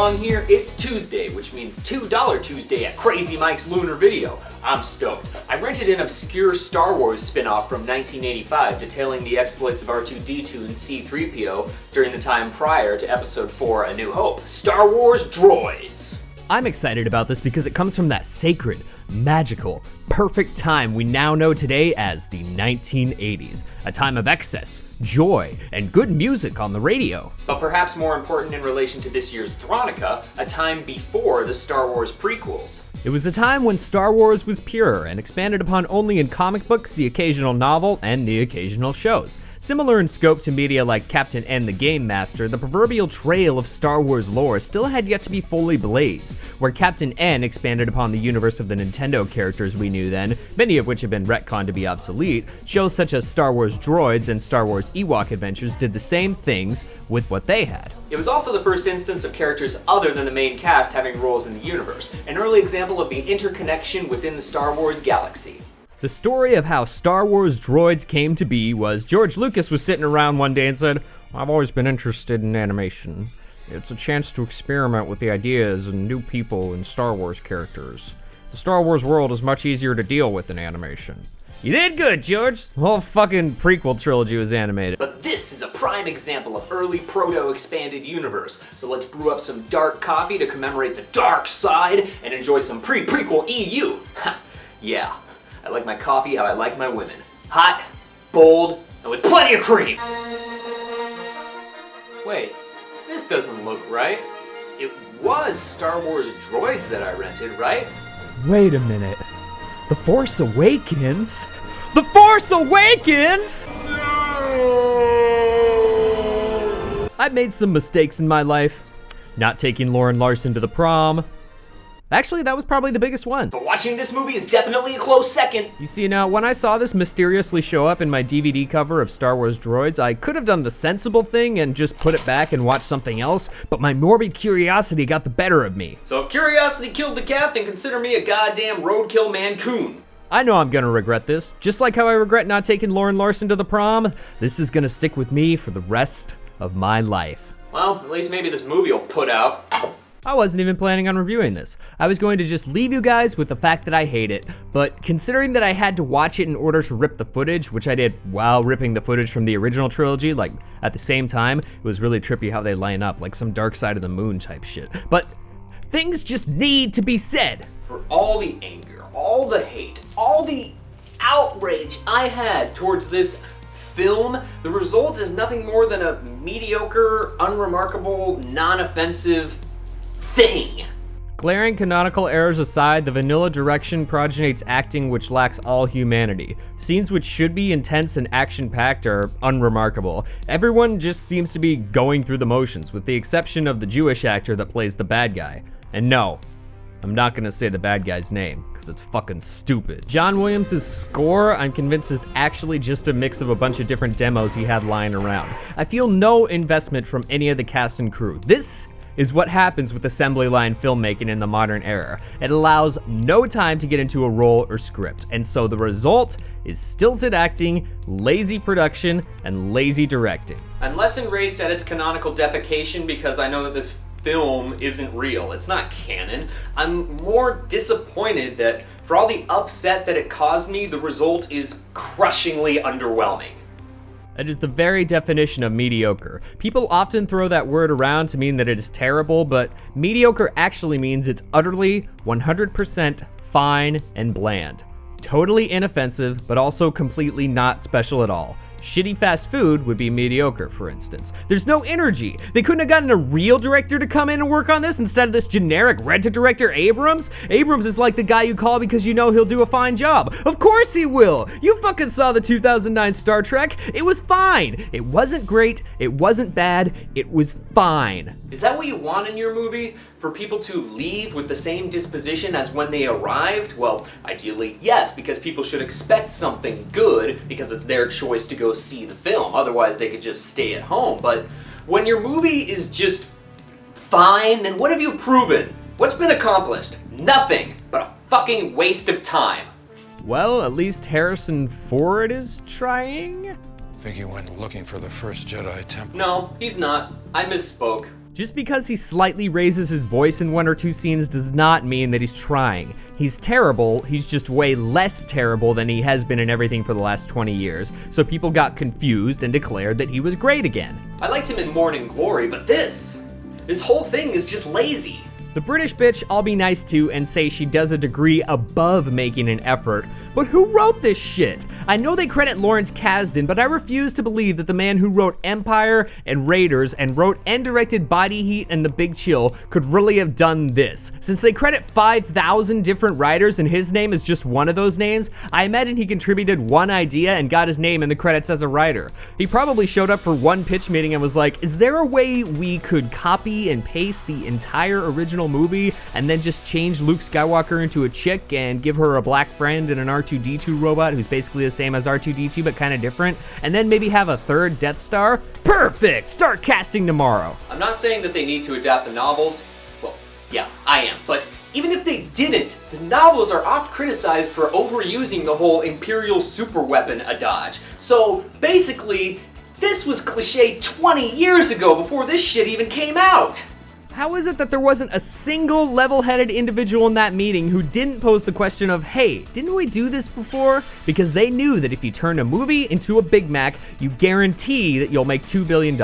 along here? It's Tuesday, which means $2 Tuesday at Crazy Mike's Lunar Video. I'm stoked. I rented an obscure Star Wars spin-off from 1985 detailing the exploits of R2-D2 and C-3PO during the time prior to Episode 4, A New Hope. Star Wars Droids. I'm excited about this because it comes from that sacred, magical, perfect time we now know today as the 1980s, a time of excess, joy, and good music on the radio. But perhaps more important in relation to this year's Thronica, a time before the Star Wars prequels. It was a time when Star Wars was pure and expanded upon only in comic books, the occasional novel, and the occasional shows. Similar in scope to media like Captain N the Game Master, the proverbial trail of Star Wars lore still had yet to be fully blazed, where Captain N expanded upon the universe of the Nintendo characters we knew then, many of which have been retconned to be obsolete. Shows such as Star Wars Droids and Star Wars Ewok Adventures did the same things with what they had. It was also the first instance of characters other than the main cast having roles in the universe, an early example of the interconnection within the Star Wars galaxy. The story of how Star Wars Droids came to be was George Lucas was sitting around one day and said, "I've always been interested in animation. It's a chance to experiment with the ideas and new people and Star Wars characters. The Star Wars world is much easier to deal with than animation." You did good, George. The whole fucking prequel trilogy was animated. But this is a prime example of early proto-expanded universe. So let's brew up some dark coffee to commemorate the dark side and enjoy some pre-prequel EU. Ha, yeah. I like my coffee how I like my women. Hot, bold, and with plenty of cream. Wait, this doesn't look right. It was Star Wars Droids that I rented, right? Wait a minute. The Force Awakens? The Force Awakens?! No! I've made some mistakes in my life. Not taking Lauren Larson to the prom. Actually, that was probably the biggest one. But watching this movie is definitely a close second. You see, now, when I saw this mysteriously show up in my DVD cover of Star Wars Droids, I could have done the sensible thing and just put it back and watched something else, but my morbid curiosity got the better of me. So if curiosity killed the cat, then consider me a goddamn roadkill mancoon. I know I'm gonna regret this. Just like how I regret not taking Lauren Larson to the prom, this is gonna stick with me for the rest of my life. Well, at least maybe this movie will put out. I wasn't even planning on reviewing this. I was going to just leave you guys with the fact that I hate it, but considering that I had to watch it in order to rip the footage, which I did while ripping the footage from the original trilogy, like at the same time, it was really trippy how they line up, like some Dark Side of the Moon type shit. But things just need to be said. For all the anger, all the hate, all the outrage I had towards this film, the result is nothing more than a mediocre, unremarkable, non-offensive thing. Glaring canonical errors aside, the vanilla direction progenites acting which lacks all humanity. Scenes which should be intense and action-packed are unremarkable. Everyone just seems to be going through the motions, with the exception of the Jewish actor that plays the bad guy. And no, I'm not gonna say the bad guy's name, because it's fucking stupid. John Williams' score, I'm convinced, is actually just a mix of a bunch of different demos he had lying around. I feel no investment from any of the cast and crew. This is what happens with assembly line filmmaking in the modern era. It allows no time to get into a role or script, and so the result is stilted acting, lazy production, and lazy directing. I'm less enraged at its canonical defecation because I know that this film isn't real. It's not canon. I'm more disappointed that for all the upset that it caused me, the result is crushingly underwhelming. It is the very definition of mediocre. People often throw that word around to mean that it is terrible, but mediocre actually means it's utterly 100% fine and bland. Totally inoffensive, but also completely not special at all. Shitty fast food would be mediocre, for instance. There's no energy. They couldn't have gotten a real director to come in and work on this instead of this generic rent-a-director Abrams? Abrams is like the guy you call because you know he'll do a fine job. Of course he will! You fucking saw the 2009 Star Trek. It was fine. It wasn't great. It wasn't bad. It was fine. Is that what you want in your movie? For people to leave with the same disposition as when they arrived? Well, ideally, yes, because people should expect something good because it's their choice to go see the film. Otherwise, they could just stay at home. But when your movie is just fine, then what have you proven? What's been accomplished? Nothing but a fucking waste of time. Well, at least Harrison Ford is trying? Think he went looking for the first Jedi temple? No, he's not. I misspoke. Just because he slightly raises his voice in one or two scenes does not mean that he's trying. He's terrible, he's just way less terrible than he has been in everything for the last 20 years, so people got confused and declared that he was great again. I liked him in Morning Glory, but this whole thing is just lazy. The British bitch I'll be nice to and say she does a degree above making an effort, but who wrote this shit? I know they credit Lawrence Kasdan, but I refuse to believe that the man who wrote Empire and Raiders and wrote and directed Body Heat and The Big Chill could really have done this. Since they credit 5,000 different writers and his name is just one of those names, I imagine he contributed one idea and got his name in the credits as a writer. He probably showed up for one pitch meeting and was like, is there a way we could copy and paste the entire original movie and then just change Luke Skywalker into a chick and give her a black friend and an R2-D2 robot who's basically the same as R2-D2 but kind of different, and then maybe have a third Death Star? Perfect! Start casting tomorrow. I'm not saying that they need to adapt the novels. Well, yeah, I am. But even if they didn't, the novels are oft criticized for overusing the whole Imperial superweapon adage. So basically, this was cliche 20 years ago before this shit even came out. How is it that there wasn't a single level-headed individual in that meeting who didn't pose the question of, hey, didn't we do this before? Because they knew that if you turn a movie into a Big Mac, you guarantee that you'll make $2 billion.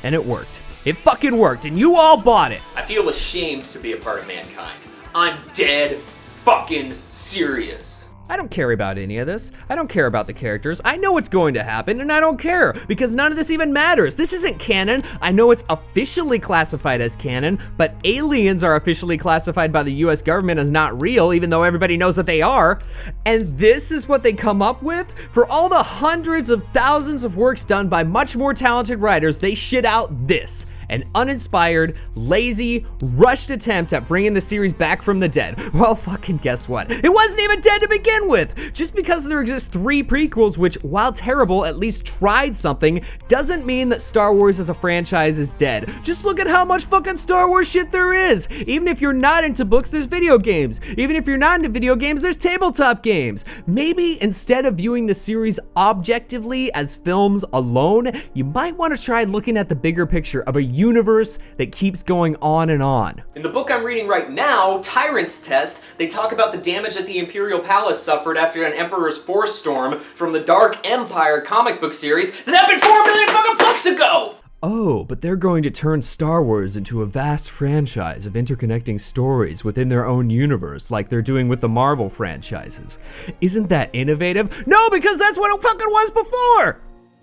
And it worked. It fucking worked, and you all bought it. I feel ashamed to be a part of mankind. I'm dead fucking serious. I don't care about any of this. I don't care about the characters. I know what's going to happen, and I don't care, because none of this even matters. This isn't canon. I know it's officially classified as canon, but aliens are officially classified by the US government as not real, even though everybody knows that they are. And this is what they come up with? For all the hundreds of thousands of works done by much more talented writers, they shit out this. An uninspired, lazy, rushed attempt at bringing the series back from the dead. Well, fucking guess what? It wasn't even dead to begin with! Just because there exist 3 prequels which, while terrible, at least tried something, doesn't mean that Star Wars as a franchise is dead. Just look at how much fucking Star Wars shit there is! Even if you're not into books, there's video games. Even if you're not into video games, there's tabletop games. Maybe instead of viewing the series objectively as films alone, you might want to try looking at the bigger picture of a universe that keeps going on and on. In the book I'm reading right now, Tyrant's Test, they talk about the damage that the Imperial Palace suffered after an Emperor's Force Storm from the Dark Empire comic book series that happened 4 million fucking books ago! Oh, but they're going to turn Star Wars into a vast franchise of interconnecting stories within their own universe, like they're doing with the Marvel franchises. Isn't that innovative? No, because that's what it fucking was before!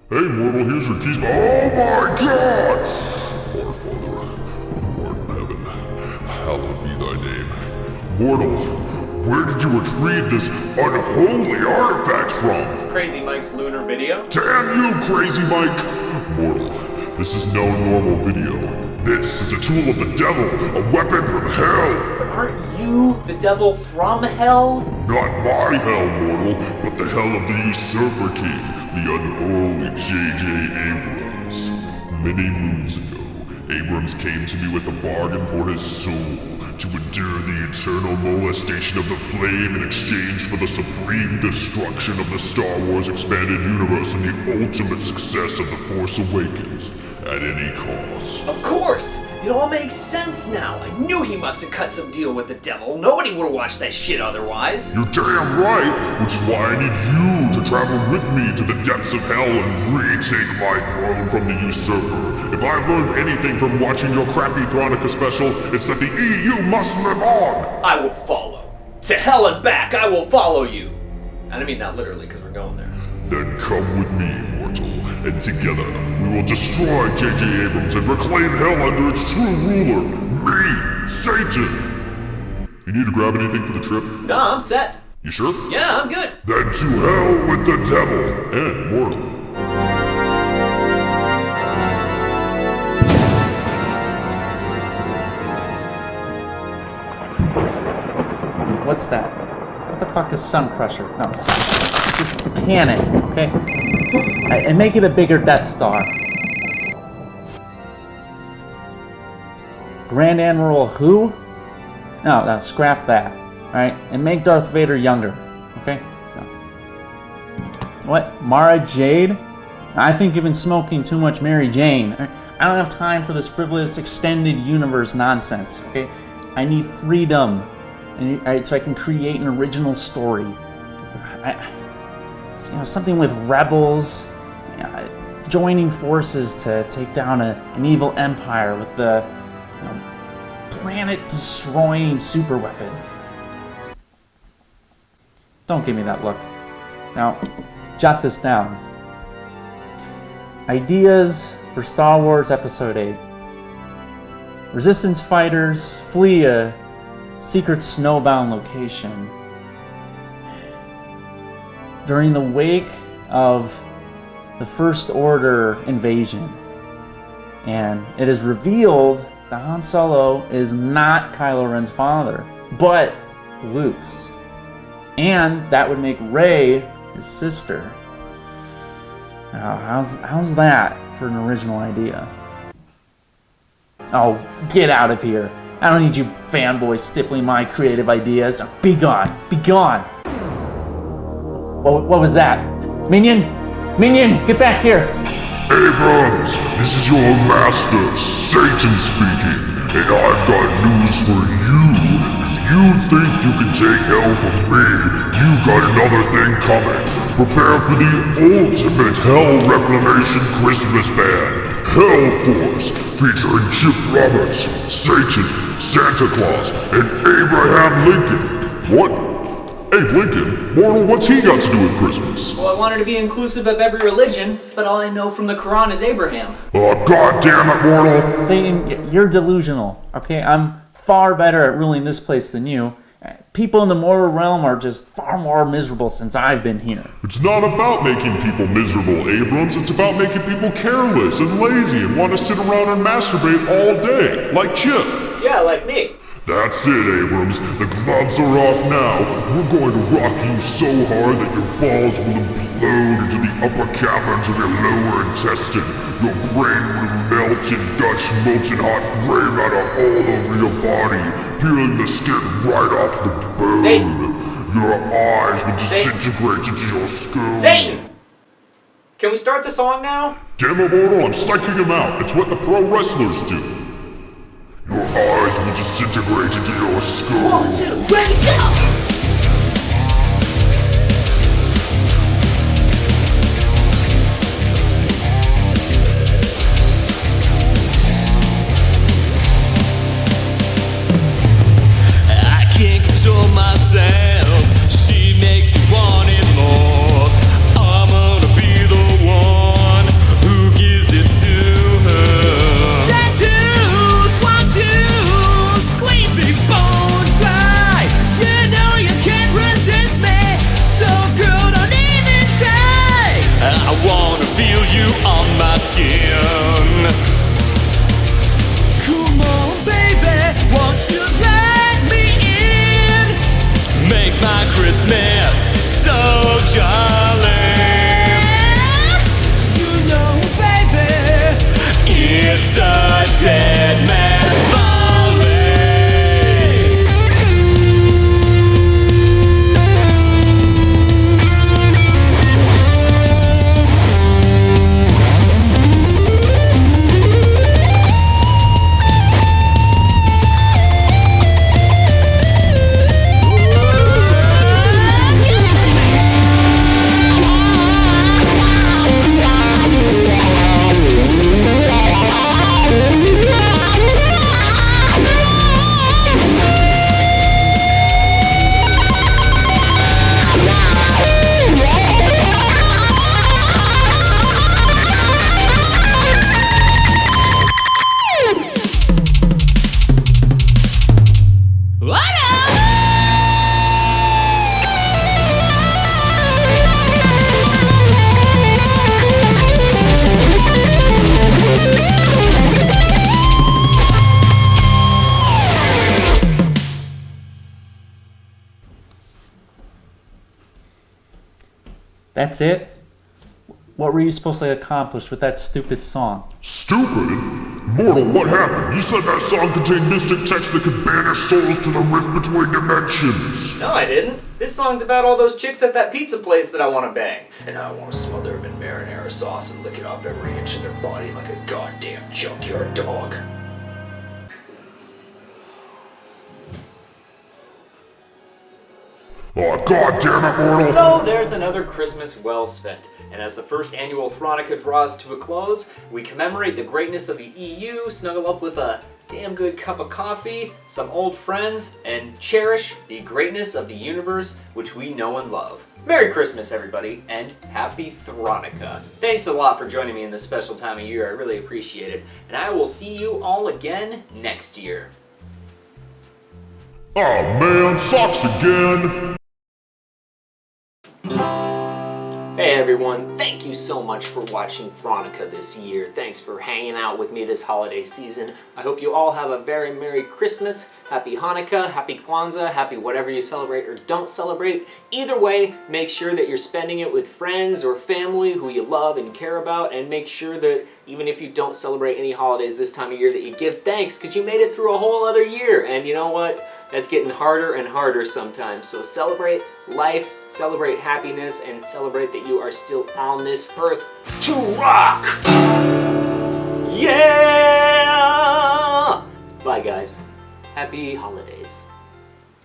Hey, mortal, here's your keys. Oh my god! Our Father, who art in heaven, hallowed be thy name. Mortal, where did you retrieve this unholy artifact from? Crazy Mike's lunar video. Damn you, Crazy Mike! Mortal, this is no normal video. This is a tool of the devil, a weapon from hell! But aren't you the devil from hell? Not my hell, mortal, but the hell of the usurper king, the unholy J.J. Abrams. Many moons ago, Abrams came to me with a bargain for his soul, to endure the eternal molestation of the flame in exchange for the supreme destruction of the Star Wars expanded universe and the ultimate success of The Force Awakens, at any cost. Of course! It all makes sense now. I knew he must have cut some deal with the devil. Nobody would have watched that shit otherwise. You're damn right, which is why I need you to travel with me to the depths of hell and retake my throne from the usurper. If I've learned anything from watching your crappy Thronica special, it's that the EU must live on! I will follow. To hell and back, I will follow you. I don't mean that literally, because we're going there. Then come with me, mortal, and together we will destroy J.J. Abrams and reclaim hell under its true ruler, me, Satan! You need to grab anything for the trip? No, I'm set. You sure? Yeah, I'm good. Then to hell with the devil and mortal. What's that? What the fuck is Sun Crusher? No. Just the cannon, okay? And make it a bigger Death Star. Grand Admiral who? No, scrap that. Alright? And make Darth Vader younger. Okay? No. What? Mara Jade? I think you've been smoking too much Mary Jane. I don't have time for this frivolous extended universe nonsense, okay? I need freedom, so I can create an original story. Something with rebels, joining forces to take down an evil empire with the planet-destroying superweapon. Don't give me that look. Now, jot this down. Ideas for Star Wars Episode 8. Resistance fighters flee a secret snowbound location. During the wake of the First Order invasion, and it is revealed that Han Solo is not Kylo Ren's father, but Luke's. And that would make Rey his sister. Now, how's that for an original idea? Oh, get out of here. I don't need you fanboys stifling my creative ideas. Be gone. Be gone. What was that? Minion, get back here. Abrams, this is your master, Satan speaking, and I've got news for you. If you think you can take hell from me, you got another thing coming. Prepare for the ultimate Hell Reclamation Christmas band, Hell Force, featuring Chip Roberts, Satan, Santa Claus, and Abraham Lincoln. What? Abe Lincoln? Mortal, what's he got to do with Christmas? Well, I wanted to be inclusive of every religion, but all I know from the Quran is Abraham. Oh, God damn it, Mortal! Satan, you're delusional, okay? I'm far better at ruling this place than you. People in the mortal realm are just far more miserable since I've been here. It's not about making people miserable, Abrams. It's about making people careless and lazy and want to sit around and masturbate all day, like Chip. Yeah, like me. That's it, Abrams. The gloves are off now. We're going to rock you so hard that your balls will implode into the upper caverns of your lower intestine. Your brain will melt in Dutch molten hot gray matter all over your body, peeling the skin right off the bone. Satan. Your eyes will disintegrate into your skull. Satan! Can we start the song now? Damn it, Mortal, I'm psyching him out. It's what the pro wrestlers do. Your eyes will disintegrate into your skull. 1, 2, ready, go! I can't control myself. She makes me want it more. I'm gonna be the one who gives it to her. Tattoos, want to squeeze me bone dry. You know you can't resist me, so girl, don't even try. I wanna feel you on my skin. Come on, baby, won't you let me in? Make my Christmas so jolly. You know, baby, it's a dead man's folly. That's it? What were you supposed to accomplish with that stupid song? Stupid? Mortal, what happened? You said that song contained mystic text that could banish souls to the rift between dimensions. No, I didn't. This song's about all those chicks at that pizza place that I want to bang. And I want to smother them in marinara sauce and lick it off every inch of their body like a goddamn junkyard dog. Oh, God damn it, mortal! So there's another Christmas well spent. And as the first annual Thronica draws to a close, we commemorate the greatness of the EU, snuggle up with a damn good cup of coffee, some old friends, and cherish the greatness of the universe which we know and love. Merry Christmas, everybody, and Happy Thronica. Thanks a lot for joining me in this special time of year. I really appreciate it. And I will see you all again next year. Oh man, sucks again! Hey everyone, thank you so much for watching Thronica this year. Thanks for hanging out with me this holiday season. I hope you all have a very Merry Christmas, Happy Hanukkah, Happy Kwanzaa, Happy whatever you celebrate or don't celebrate. Either way, make sure that you're spending it with friends or family who you love and care about, and make sure that even if you don't celebrate any holidays this time of year that you give thanks because you made it through a whole other year. And you know what? That's getting harder and harder sometimes. So celebrate life, celebrate happiness, and celebrate that you are still on this earth to rock! Yeah! Bye guys. Happy holidays.